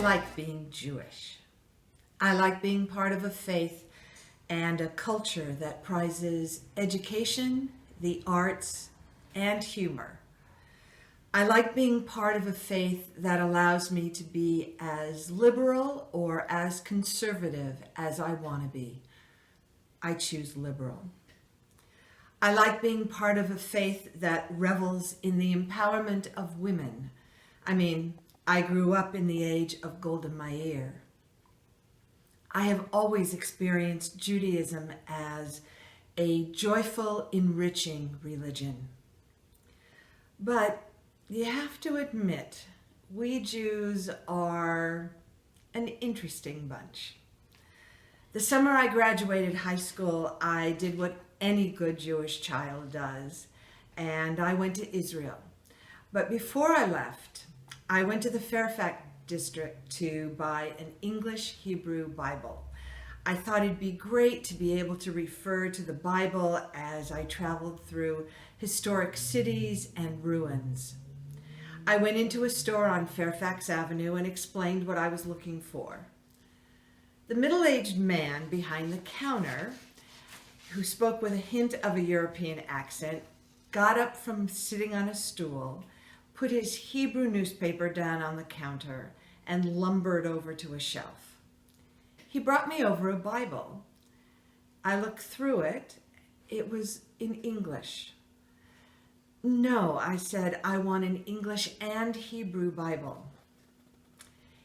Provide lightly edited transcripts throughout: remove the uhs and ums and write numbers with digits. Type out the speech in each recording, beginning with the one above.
like being Jewish. I like being part of a faith and a culture that prizes education, the arts, and humor. I like being part of a faith that allows me to be as liberal or as conservative as I want to be. I choose liberal. I like being part of a faith that revels in the empowerment of women. I grew up in the age of Golda Meir. I have always experienced Judaism as a joyful, enriching religion. But you have to admit, we Jews are an interesting bunch. The summer I graduated high school, I did what any good Jewish child does, and I went to Israel. But before I left, I went to the Fairfax district to buy an English Hebrew Bible. I thought it'd be great to be able to refer to the Bible as I traveled through historic cities and ruins. I went into a store on Fairfax Avenue and explained what I was looking for. The middle-aged man behind the counter, who spoke with a hint of a European accent, got up from sitting on a stool, put his Hebrew newspaper down on the counter, and lumbered over to a shelf. He brought me over a Bible. I looked through it. It was in English. "No," I said, "I want an English and Hebrew Bible."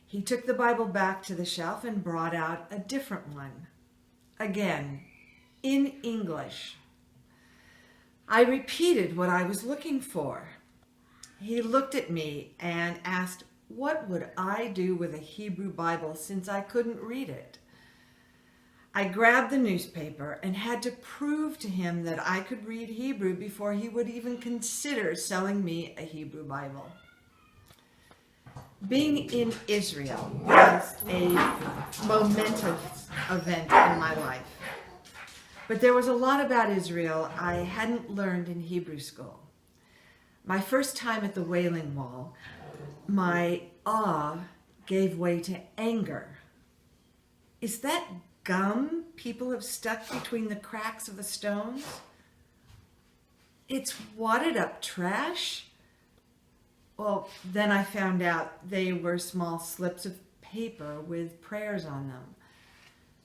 He took the Bible back to the shelf and brought out a different one. Again, in English. I repeated what I was looking for. He looked at me and asked, what would I do with a Hebrew Bible since I couldn't read it? I grabbed the newspaper and had to prove to him that I could read Hebrew before he would even consider selling me a Hebrew Bible. Being in Israel was a momentous event in my life. But there was a lot about Israel I hadn't learned in Hebrew school. My first time at the Wailing Wall, my awe gave way to anger. Is that gum people have stuck between the cracks of the stones? It's wadded up trash? Well, then I found out they were small slips of paper with prayers on them.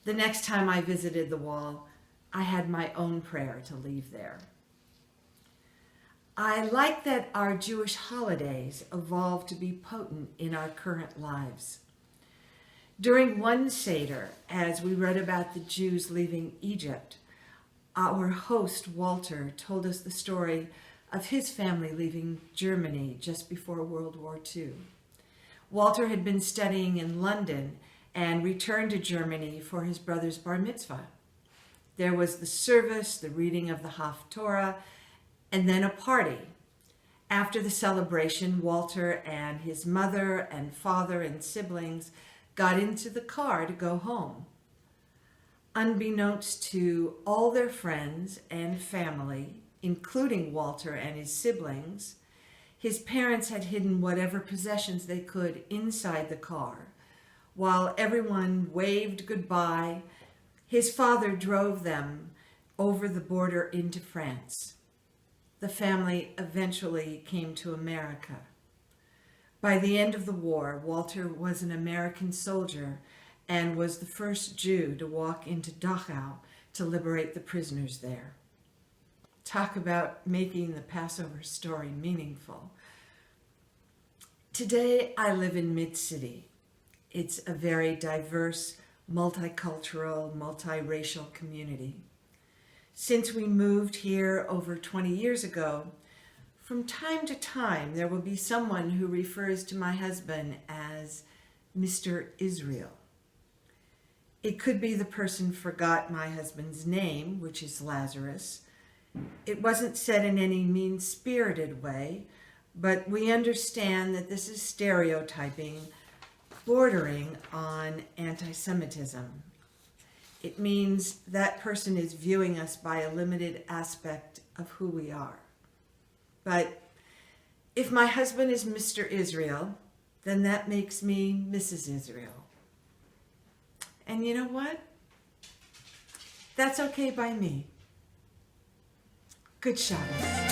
The next time I visited the wall, I had my own prayer to leave there. I like that our Jewish holidays evolved to be potent in our current lives. During one Seder, as we read about the Jews leaving Egypt, our host, Walter, told us the story of his family leaving Germany just before World War II. Walter had been studying in London and returned to Germany for his brother's bar mitzvah. There was the service, the reading of the Haftorah, and then a party. After the celebration, Walter and his mother and father and siblings got into the car to go home. Unbeknownst to all their friends and family, including Walter and his siblings, his parents had hidden whatever possessions they could inside the car. While everyone waved goodbye, his father drove them over the border into France. The family eventually came to America. By the end of the war, Walter was an American soldier and was the first Jew to walk into Dachau to liberate the prisoners there. Talk about making the Passover story meaningful. Today, I live in Mid-City. It's a very diverse, multicultural, multiracial community. Since we moved here over 20 years ago, from time to time there will be someone who refers to my husband as Mr. Israel. It could be the person forgot my husband's name, which is Lazarus. It wasn't said in any mean-spirited way, but we understand that this is stereotyping bordering on anti-Semitism. It means that person is viewing us by a limited aspect of who we are. But if my husband is Mr. Israel, then that makes me Mrs. Israel. And you know what? That's okay by me. Good Shabbos.